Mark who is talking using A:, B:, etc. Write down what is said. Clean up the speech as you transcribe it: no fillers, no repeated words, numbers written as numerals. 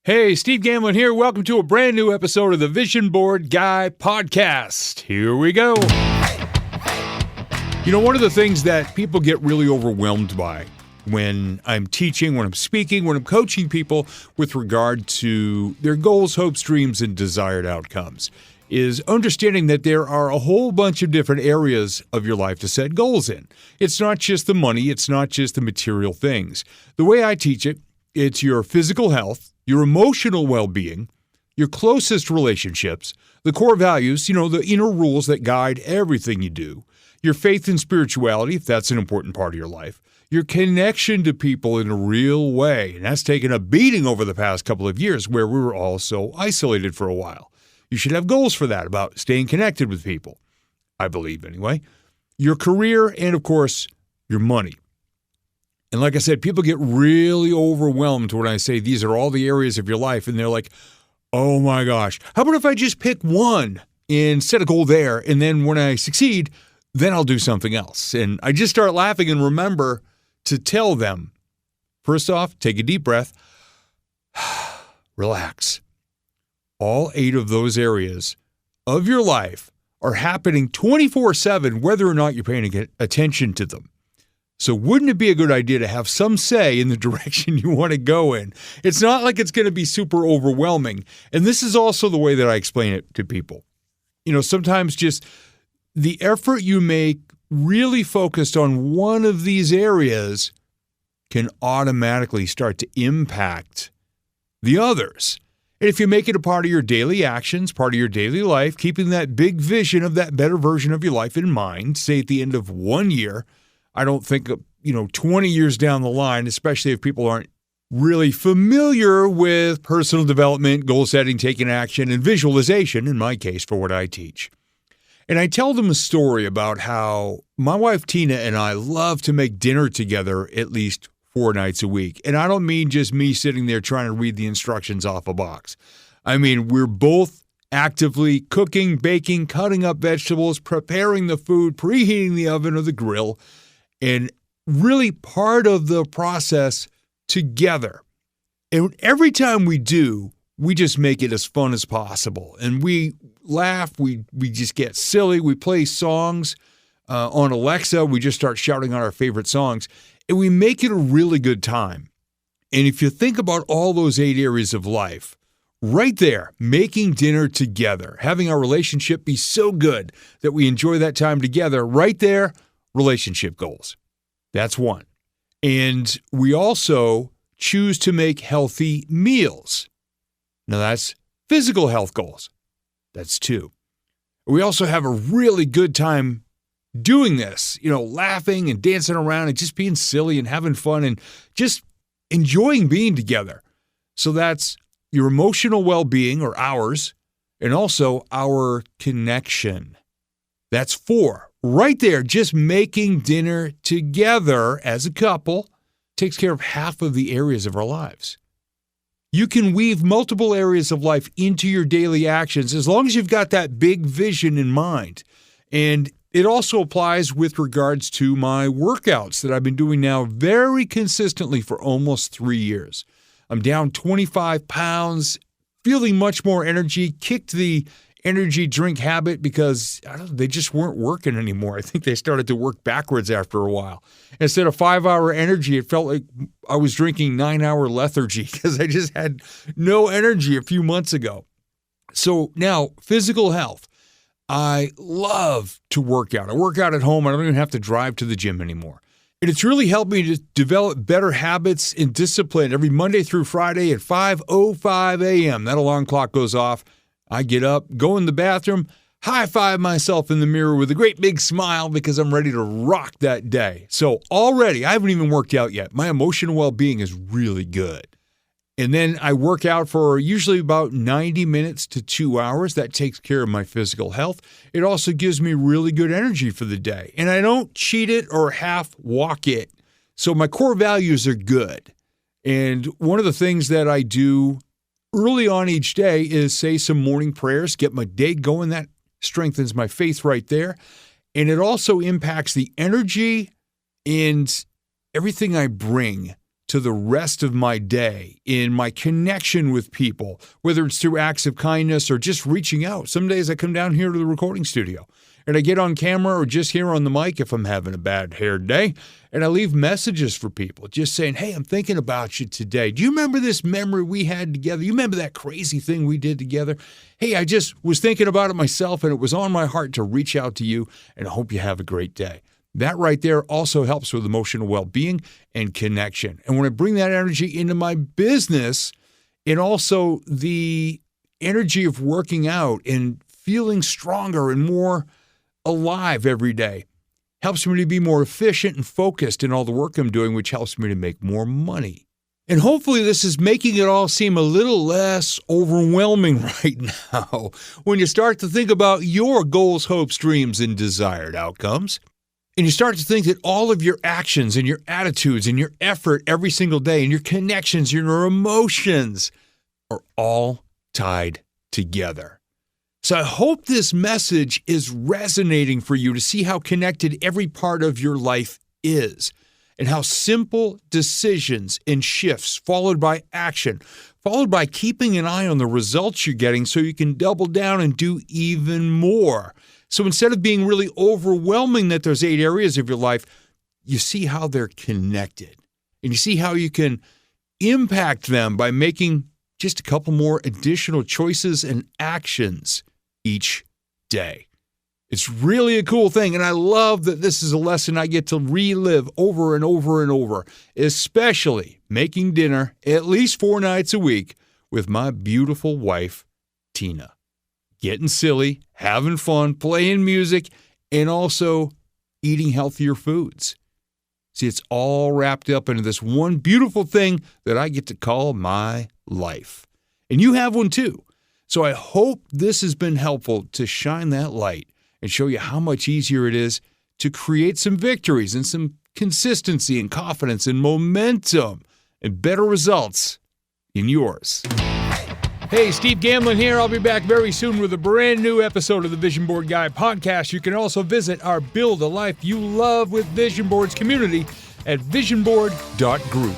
A: Hey, Steve Gamlin here. Welcome to a brand new episode of the Vision Board Guy podcast. Here we go. You know, one of the things that people get really overwhelmed by when I'm teaching, when I'm speaking, when I'm coaching people with regard to their goals, hopes, dreams, and desired outcomes is understanding that there are a whole bunch of different areas of your life to set goals in. It's not just the money. It's not just the material things. The way I teach it, it's your physical health, your emotional well-being, your closest relationships, the core values, the inner rules that guide everything you do, your faith and spirituality, if that's an important part of your life, your connection to people in a real way, and that's taken a beating over the past couple of years where we were all so isolated for a while. You should have goals for that, about staying connected with people, I believe anyway, your career, and of course, your money. And like I said, people get really overwhelmed when I say these are all the areas of your life, and they're like, oh my gosh, how about if I just pick one and set a goal there, and then when I succeed, then I'll do something else. And I just start laughing and remember to tell them, first off, take a deep breath, relax. All 8 of those areas of your life are happening 24/7, whether or not you're paying attention to them. So wouldn't it be a good idea to have some say in the direction you want to go in? It's not like it's going to be super overwhelming. And this is also the way that I explain it to people. Sometimes just the effort you make really focused on one of these areas can automatically start to impact the others. And if you make it a part of your daily actions, part of your daily life, keeping that big vision of that better version of your life in mind, say at the end of 1 year, I don't think, 20 years down the line, especially if people aren't really familiar with personal development, goal setting, taking action, and visualization, in my case, for what I teach. And I tell them a story about how my wife Tina and I love to make dinner together at least 4 nights a week. And I don't mean just me sitting there trying to read the instructions off a box. I mean, we're both actively cooking, baking, cutting up vegetables, preparing the food, preheating the oven or the grill, and really part of the process together. And every time we do, we just make it as fun as possible. And we laugh, we just get silly, we play songs on Alexa, we just start shouting out our favorite songs, and we make it a really good time. And if you think about all those 8 areas of life, right there, making dinner together, having our relationship be so good that we enjoy that time together, right there, relationship goals. That's 1. And we also choose to make healthy meals. Now that's physical health goals. That's 2. We also have a really good time doing this, laughing and dancing around and just being silly and having fun and just enjoying being together. So that's your emotional well-being, or ours, and also our connection. That's 4. Right there, just making dinner together as a couple takes care of half of the areas of our lives. You can weave multiple areas of life into your daily actions as long as you've got that big vision in mind. And it also applies with regards to my workouts that I've been doing now very consistently for almost 3 years. I'm down 25 pounds, feeling much more energy, kicked the energy drink habit because they just weren't working anymore. I think they started to work backwards after a while. Instead of 5-hour energy, it felt like I was drinking 9-hour lethargy because I just had no energy a few months ago. So now, physical health. I love to work out. I work out at home. I don't even have to drive to the gym anymore. And it's really helped me to develop better habits and discipline every Monday through Friday at 5:05 a.m. That alarm clock goes off. I get up, go in the bathroom, high-five myself in the mirror with a great big smile because I'm ready to rock that day. So already, I haven't even worked out yet. My emotional well-being is really good. And then I work out for usually about 90 minutes to 2 hours. That takes care of my physical health. It also gives me really good energy for the day. And I don't cheat it or half walk it. So my core values are good. And one of the things that I do early on each day is say some morning prayers, get my day going. That strengthens my faith right there. And it also impacts the energy and everything I bring to the rest of my day in my connection with people, whether it's through acts of kindness or just reaching out. Some days I come down here to the recording studio and I get on camera or just here on the mic if I'm having a bad hair day, and I leave messages for people just saying, hey, I'm thinking about you today. Do you remember this memory we had together? You remember that crazy thing we did together? Hey, I just was thinking about it myself, and it was on my heart to reach out to you, and I hope you have a great day. That right there also helps with emotional well-being and connection. And when I bring that energy into my business, and also the energy of working out and feeling stronger and more alive every day, helps me to be more efficient and focused in all the work I'm doing, which helps me to make more money. And hopefully this is making it all seem a little less overwhelming right now when you start to think about your goals, hopes, dreams, and desired outcomes. And you start to think that all of your actions and your attitudes and your effort every single day and your connections, your emotions are all tied together. So I hope this message is resonating for you to see how connected every part of your life is and how simple decisions and shifts followed by action, followed by keeping an eye on the results you're getting so you can double down and do even more. So instead of being really overwhelming that there's 8 areas of your life, you see how they're connected and you see how you can impact them by making just a couple more additional choices and actions each day. It's really a cool thing, and I love that this is a lesson I get to relive over and over and over, especially making dinner at least 4 nights a week with my beautiful wife, Tina. Getting silly, having fun, playing music, and also eating healthier foods. See, it's all wrapped up into this one beautiful thing that I get to call my life. And you have one too. So I hope this has been helpful to shine that light and show you how much easier it is to create some victories and some consistency and confidence and momentum and better results in yours. Hey, Steve Gamlin here. I'll be back very soon with a brand new episode of the Vision Board Guy podcast. You can also visit our Build a Life You Love with Vision Boards community at visionboard.group.